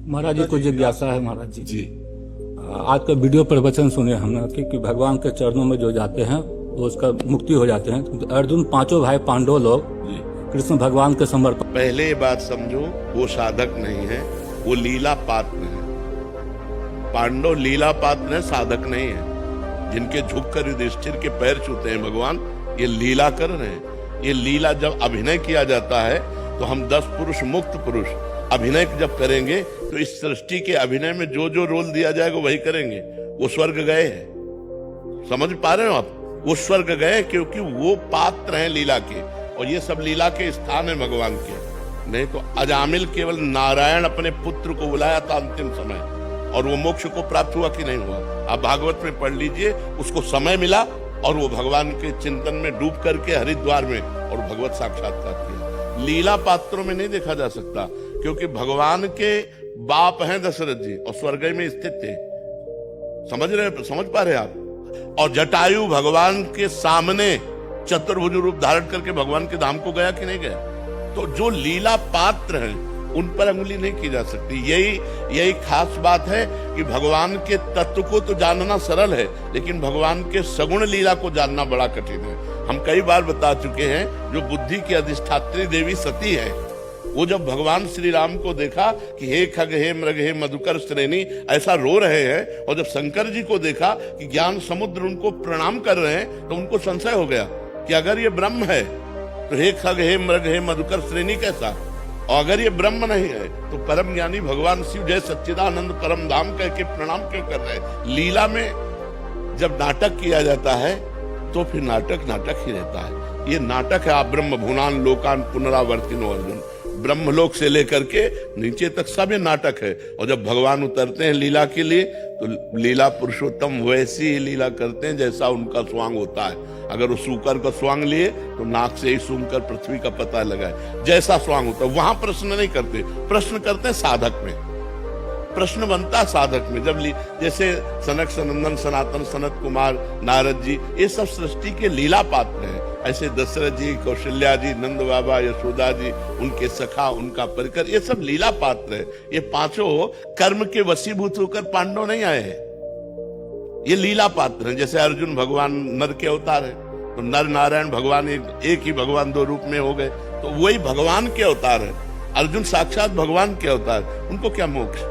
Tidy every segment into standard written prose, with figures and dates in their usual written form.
महाराज जी को जिज्ञासा है महाराज जी। जी आज का वीडियो प्रवचन सुने हमने कि भगवान के चरणों में जो जाते हैं वो उसका मुक्ति हो जाते हैं। तो अर्जुन पांचों भाई पांडव लोग जी। कृष्ण भगवान के समर्पण। पहले ये बात समझो, वो साधक नहीं है, वो लीला पात्र है। पांडव लीला पात्र है, साधक नहीं है। जिनके झुककर युधिष्ठिर के पैर छूते हैं भगवान, ये लीला कर रहे हैं। ये लीला जब अभिनय किया जाता है तो हम 10 पुरुष मुक्त पुरुष अभिनय जब करेंगे तो इस सृष्टि के अभिनय में जो जो रोल दिया जाएगा वही करेंगे। वो स्वर्ग गए हैं, समझ पा रहे हो आप? वो स्वर्ग गए क्योंकि वो पात्र हैं लीला के, और ये सब लीला के स्थान है भगवान के। नहीं तो अजामिल केवल नारायण अपने पुत्र को बुलाया था अंतिम समय, और वो मोक्ष को प्राप्त हुआ कि नहीं हुआ? आप भागवत में पढ़ लीजिए, उसको समय मिला और वो भगवान के चिंतन में डूब करके हरिद्वार में और भगवत साक्षात्कार किया। लीला पात्रों में नहीं देखा जा सकता, क्योंकि भगवान के बाप हैं दशरथ जी और स्वर्ग में स्थित थे। समझ पा रहे आप? और जटायु भगवान के सामने चतुर्भुज रूप धारण करके भगवान के धाम को गया कि नहीं गया? तो जो लीला पात्र हैं उन पर अंगुली नहीं की जा सकती। यही खास बात है कि भगवान के तत्व को तो जानना सरल है, लेकिन भगवान के सगुण लीला को जानना बड़ा कठिन है। हम कई बार बता चुके हैं, जो बुद्धि की अधिष्ठात्री देवी सती है, वो जब भगवान श्री राम को देखा कि हे खग हे मृग हे मधुकर श्रेणी ऐसा रो रहे हैं, और जब शंकर जी को देखा कि ज्ञान समुद्र उनको प्रणाम कर रहे हैं, तो उनको संशय हो गया कि अगर ये ब्रह्म है तो हे खग हे मृग हे मधुकर श्रेणी कैसा, और अगर ये ब्रह्म नहीं है तो परम ज्ञानी भगवान शिव जय सच्चिदानंद परम धाम कह के प्रणाम क्यों कर रहे हैं? लीला में जब नाटक किया जाता है तो फिर नाटक ही रहता है। ये नाटक है। आप ब्रह्म भुवनान लोकान पुनरावर्तिनो अर्जुन, ब्रह्मलोक से लेकर के नीचे तक सब ये नाटक है। और जब भगवान उतरते हैं लीला के लिए तो लीला पुरुषोत्तम वैसी ही लीला करते हैं जैसा उनका स्वांग होता है। अगर वो सूकर का स्वांग लिए तो नाक से ही सूंघ कर पृथ्वी का पता लगाए, जैसा स्वांग होता है। वहां प्रश्न नहीं करते, प्रश्न करते हैं साधक में। प्रश्न बनता है साधक में। जब जैसे सनक सनंदन सनातन सनत कुमार नारद जी, ये सब सृष्टि के लीला पात्र हैं। ऐसे दशरथ जी, कौशल्या जी, नंद बाबा, यशोदा जी, उनके सखा, उनका परिकर, ये सब लीला पात्र है। ये पांचों कर्म के वशीभूत होकर पांडव नहीं आए हैं, ये लीला पात्र हैं। जैसे अर्जुन भगवान नर के अवतार है, तो नर नारायण भगवान एक ही भगवान 2 रूप में हो गए, तो वही भगवान के अवतार है। अर्जुन साक्षात भगवान के अवतार, उनको क्या मोक्ष?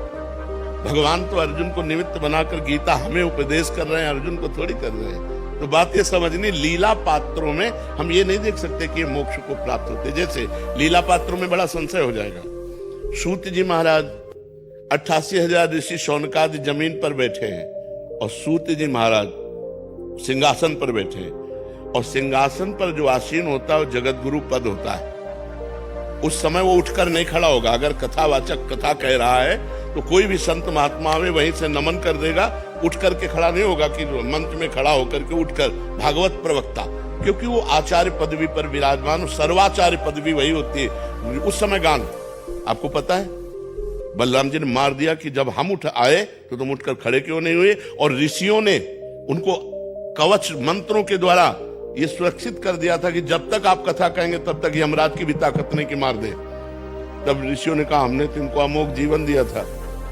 भगवान तो अर्जुन को निमित्त बनाकर गीता हमें उपदेश कर रहे हैं, अर्जुन को थोड़ी कर रहे हैं। तो बात ये समझनी, लीला पात्रों में हम ये नहीं देख सकते कि मोक्ष को प्राप्त होते। जैसे लीला पात्रों में बड़ा संशय हो जाएगा। सूत जी महाराज 88,000 ऋषि शौनकादि जमीन पर बैठे हैं, और सूत जी महाराज सिंहासन पर बैठे हैं, और सिंहासन पर जो आसीन होता है वो जगत गुरु पद होता है। उस समय वो उठकर नहीं खड़ा होगा। अगर कथावाचक कथा कह रहा है तो कोई भी संत महात्मा में वहीं से नमन कर देगा, उठ करके खड़ा नहीं होगा कि मंच में खड़ा होकर के उठकर भागवत प्रवक्ता, क्योंकि वो आचार्य पदवी पर विराजमान, सर्वाचार्य पदवी वही होती है उस समय। गान आपको पता है, बलराम जी ने मार दिया कि जब हम उठ आए तो तुम उठकर खड़े क्यों नहीं हुए? और ऋषियों ने उनको कवच मंत्रों के द्वारा ये सुरक्षित कर दिया था कि जब तक आप कथा कहेंगे तब तक यमराज की भी ताकत नहीं कि मार दे। तब ऋषियों ने कहा हमने तो इनको अमोघ जीवन दिया था,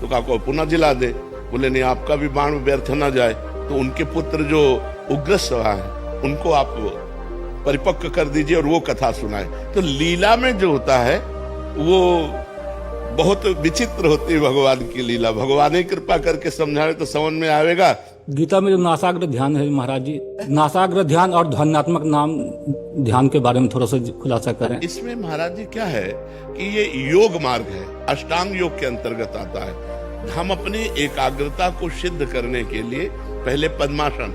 तो कहा को पुनः जिला दे। बोले नहीं, आपका भी बाण व्यर्थ न जाए। तो उनके पुत्र जो उग्रश्रवा है उनको आप परिपक्व कर दीजिए और वो कथा सुनाए। तो लीला में जो होता है वो बहुत विचित्र होती है भगवान की लीला। भगवान ही कृपा करके समझाए तो समझ में आएगा। गीता में जो नासाग्र ध्यान है महाराज जी, नासाग्र ध्यान और ध्यानात्मक नाम ध्यान के बारे में थोड़ा सा खुलासा करें। इसमें महाराज जी क्या है कि ये योग मार्ग है, अष्टांग योग के अंतर्गत आता है। हम अपनी एकाग्रता को सिद्ध करने के लिए पहले पद्मासन,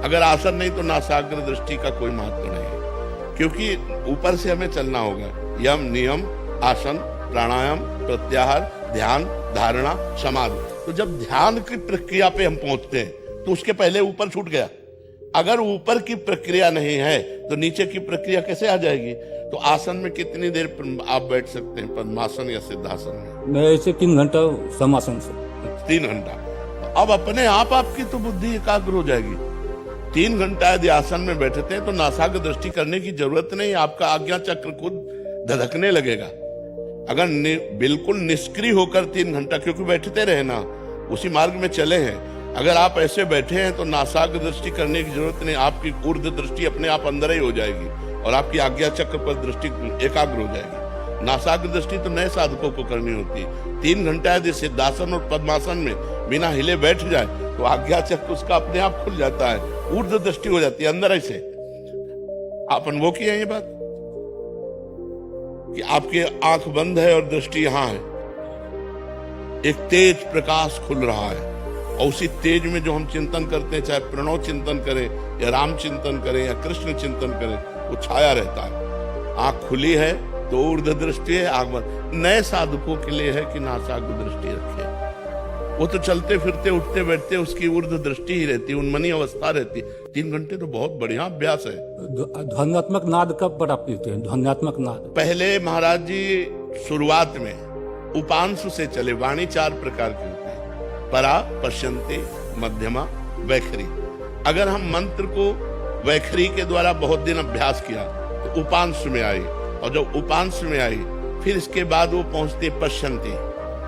अगर आसन नहीं तो नासाग्र दृष्टि का कोई महत्व नहीं है, क्योंकि ऊपर से हमें चलना होगा। यम नियम आसन प्राणायाम प्रत्याहार ध्यान धारणा समाधि। तो जब ध्यान की प्रक्रिया पे हम पहुंचते हैं तो उसके पहले ऊपर छूट गया। अगर ऊपर की प्रक्रिया नहीं है तो नीचे की प्रक्रिया कैसे आ जाएगी? तो आसन में कितनी देर आप बैठ सकते हैं, पद्मासन या सिद्धासन में? मैं ऐसे 3 घंटा समासन से 3 घंटा। अब अपने आप आपकी तो बुद्धि एकाग्र हो जाएगी। 3 घंटा यदि आसन में बैठते हैं तो नासाग्र दृष्टि करने की जरूरत नहीं, आपका आज्ञा चक्र खुद धधकने लगेगा। अगर बिल्कुल निष्क्रिय होकर 3 घंटा, क्योंकि बैठते रहे ना, उसी मार्ग में चले हैं, अगर आप ऐसे बैठे हैं तो नासाग्र दृष्टि करने की जरूरत नहीं, आपकी ऊर्ध्व दृष्टि अपने आप अंदर ही हो जाएगी और आपकी आज्ञा चक्र पर दृष्टि एकाग्र हो जाएगी। नासाग्र दृष्टि तो नए साधकों को करनी होती है। 3 घंटा यदि सिद्धासन और पद्मासन में बिना हिले बैठ जाए तो आज्ञा चक्र उसका अपने आप खुल जाता है, ऊर्ध्व दृष्टि हो जाती है अंदर। ऐसे आप अनुभव किए हैं ये बात कि आपकी आंख बंद है और दृष्टि यहां है, एक तेज प्रकाश खुल रहा है, और उसी तेज में जो हम चिंतन करते हैं, चाहे प्रणव चिंतन करें या राम चिंतन करें या कृष्ण चिंतन करें, वो छाया रहता है। आंख खुली है तो ऊर्ध्व दृष्टि है, आंख बंद। नए साधकों के लिए है कि नासाग्र दृष्टि रखे, वो तो चलते फिरते उठते बैठते उसकी ऊर्ध्व दृष्टि ही रहती, उन्मनी अवस्था रहती। 3 घंटे तो बहुत बढ़िया अभ्यास है। ध्वन्यात्मक नाद कब प्राप्त होते हैं? ध्वन्यात्मक नाद पहले महाराज जी शुरुआत में उपांशु से चले। वाणी 4 प्रकार की होती है, परा, पश्यन्ते, मध्यमा, वैखरी। अगर हम मंत्र को वैखरी के द्वारा बहुत दिन अभ्यास किया तो उपांशु में आई, और जब उपांशु में आई फिर इसके बाद वो पहुंचते पश्यन्ते,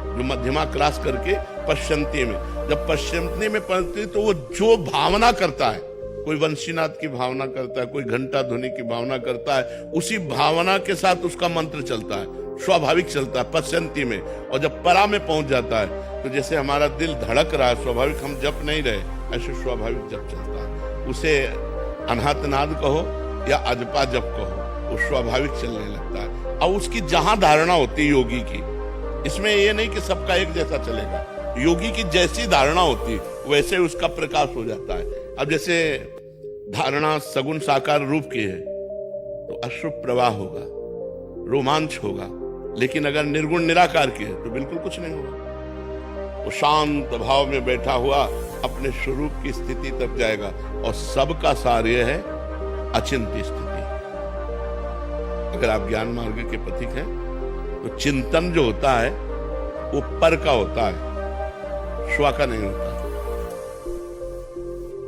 जो मध्यमा क्रॉस करके पश्यन्ते में। जब पश्यन्ते में पहुंचते तो वो जो भावना करता है, कोई वंशीनाथ की भावना करता है, कोई घंटा ध्वनि की भावना करता है, उसी भावना के साथ उसका मंत्र चलता है, स्वाभाविक चलता है पश्यन्ती में। और जब परा में पहुंच जाता है तो जैसे हमारा दिल धड़क रहा है, स्वाभाविक हम जप नहीं रहे, ऐसे स्वाभाविक जप चलता है। उसे अनाहत नाद कहो या अजपा जप कहो, वो स्वाभाविक चलने लगता है। और उसकी जहां धारणा होती है योगी की, इसमें ये नहीं कि सबका एक जैसा चलेगा, योगी की जैसी धारणा होती वैसे उसका प्रकाश हो जाता है। अब जैसे धारणा सगुण साकार रूप की है तो अश्रु प्रवाह होगा, रोमांच होगा, लेकिन अगर निर्गुण निराकार की है तो बिल्कुल कुछ नहीं होगा। वो शांत भाव में बैठा हुआ अपने स्वरूप की स्थिति तक जाएगा, और सबका सार यह है अचिंत्य स्थिति। अगर आप ज्ञान मार्ग के पथिक हैं तो चिंतन जो होता है वो पर का होता है, स्व का नहीं होता।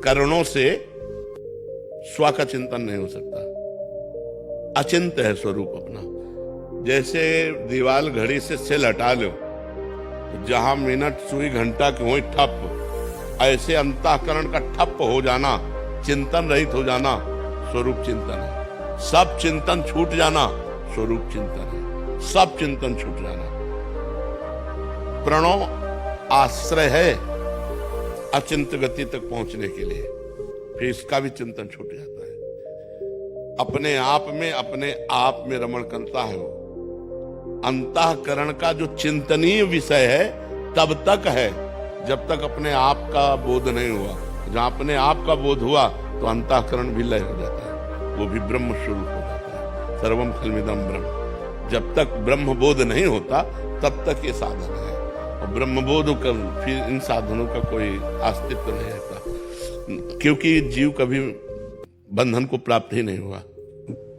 करणों से स्व का चिंतन नहीं हो सकता, अचिंत्य है स्वरूप अपना। जैसे दीवाल घड़ी से सेल हटा लो तो जहां मिनट सुई घंटा की हुई ठप, ऐसे अंतःकरण का ठप हो जाना, चिंतन रहित हो जाना, स्वरूप चिंतन है। सब चिंतन छूट जाना स्वरूप चिंतन है, सब चिंतन छूट जाना। प्रणव आश्रय है अचिंत गति तक पहुंचने के लिए, फिर इसका भी चिंतन छूट जाता है। अपने आप में रमण करता है वो। अंतःकरण का जो चिंतनीय विषय है तब तक है जब तक अपने आप का बोध नहीं हुआ। जहां अपने आप का बोध हुआ तो अंतःकरण भी लय हो जाता है, वो भी ब्रह्म स्वरूप हो जाता है। सर्वम खल्मिदम ब्रह्म। जब तक ब्रह्म बोध नहीं होता तब तक ये साधन है, और ब्रह्म बोध कर फिर इन साधनों का कोई अस्तित्व नहीं रहता, क्योंकि जीव कभी बंधन को प्राप्त ही नहीं हुआ।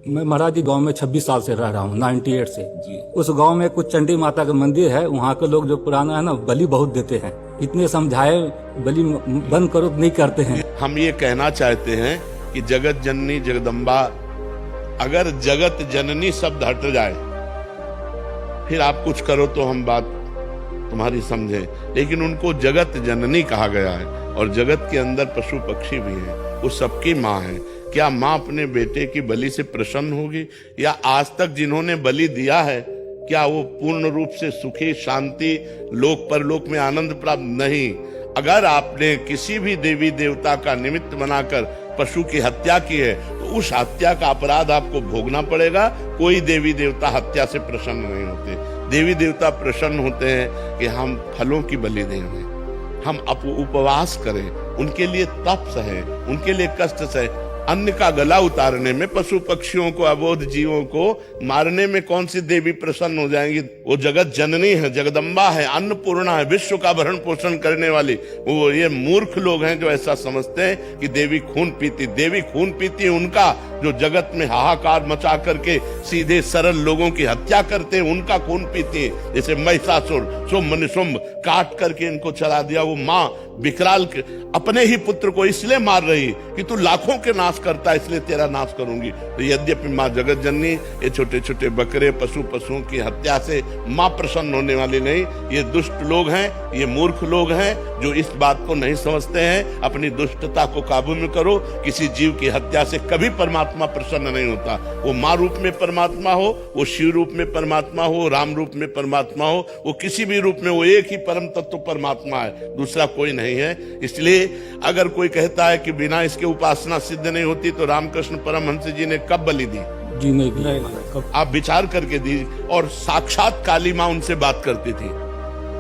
मैं महाराज जी गांव में 26 साल से रह रहा हूँ, 98 से जी। उस गांव में कुछ चंडी माता का मंदिर है, वहाँ के लोग जो पुराना है ना, बलि बहुत देते हैं। इतने समझाए बलि बंद करो नहीं करते हैं। हम ये कहना चाहते हैं कि जगत जननी जगदम्बा, अगर जगत जननी शब्द हट जाए फिर आप कुछ करो तो हम बात तुम्हारी समझे, लेकिन उनको जगत जननी कहा गया है, और जगत के अंदर पशु पक्षी भी हैं, वो सबकी माँ है। क्या माँ अपने बेटे की बलि से प्रसन्न होगी? या आज तक जिन्होंने बलि दिया है क्या वो पूर्ण रूप से सुखी, शांति, लोक परलोक में आनंद प्राप्त? नहीं। अगर आपने किसी भी देवी देवता का निमित्त बनाकर पशु की हत्या की है तो उस हत्या का अपराध आपको भोगना पड़ेगा। कोई देवी देवता हत्या से प्रसन्न नहीं होते। देवी देवता प्रसन्न होते हैं कि हम फलों की बलि दें, हम उपवास करें, उनके लिए तप सहे, उनके लिए कष्ट सहे। अन्न का गला उतारने में, पशु पक्षियों को, अबोध जीवों को मारने में कौन सी देवी प्रसन्न हो जाएंगी? वो जगत जननी है, जगदम्बा है, अन्नपूर्णा है, विश्व का भरण पोषण करने वाली। वो ये मूर्ख लोग हैं जो ऐसा समझते हैं कि देवी खून पीती। देवी खून पीती उनका जो जगत में हाहाकार मचा करके सीधे सरल लोगों की हत्या करते हैं, उनका खून पीती है। जैसे महिषासुर, शुंभ निशुंभ काट करके इनको चला दिया, वो माँ विकराल अपने ही पुत्र को इसलिए मार रही कि तू लाखों के नाश करता है, इसलिए तेरा नाश करूंगी। तो यद्यपि माँ जगत जननी ये छोटे छोटे बकरे पशुओं की हत्या से माँ प्रसन्न होने वाली नहीं। ये दुष्ट लोग हैं, ये मूर्ख लोग हैं जो इस बात को नहीं समझते हैं। अपनी दुष्टता को काबू में करो। किसी जीव की हत्या से कभी परमात्मा प्रसन्न नहीं होता। वो माँ रूप में परमात्मा हो, वो शिव रूप में परमात्मा हो, राम रूप में परमात्मा हो, वो किसी भी रूप में, वो एक ही परम तत्व परमात्मा है, दूसरा कोई नहीं है। इसलिए अगर कोई कहता है कि बिना इसके उपासना सिद्ध नहीं होती, तो रामकृष्ण परमहंस जी ने कब बलि दी? जी नहीं। आप विचार करके दी। और साक्षात काली माँ उनसे बात करती थी।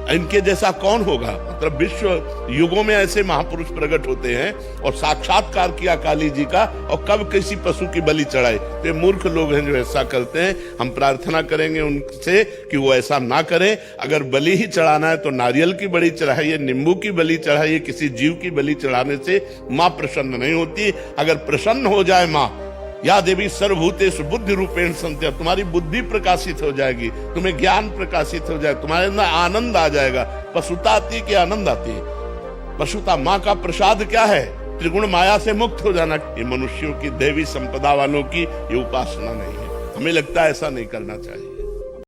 इनके जैसा कौन होगा? मतलब विश्व युगों में ऐसे महापुरुष प्रकट होते हैं और साक्षात्कार किया काली जी का, और कब किसी पशु की बलि चढ़ाई। तो ये मूर्ख लोग हैं जो ऐसा करते हैं। हम प्रार्थना करेंगे उनसे कि वो ऐसा ना करें। अगर बलि ही चढ़ाना है तो नारियल की बलि चढ़ाइए, नींबू की बलि चढ़ाइए। किसी जीव की बलि चढ़ाने से माँ प्रसन्न नहीं होती। अगर प्रसन्न हो जाए माँ, या देवी सर्वभूतेषु बुद्धि रूपेण संत्या, तुम्हारी बुद्धि प्रकाशित हो जाएगी, तुम्हें ज्ञान प्रकाशित हो जाए, तुम्हारे अंदर आनंद आ जाएगा। पशुता आती है कि आनंद आती है? पशुता माँ का प्रसाद क्या है? त्रिगुण माया से मुक्त हो जाना। ये मनुष्यों की दैवी संपदा वालों की ये उपासना नहीं है। हमें लगता है ऐसा नहीं करना चाहिए।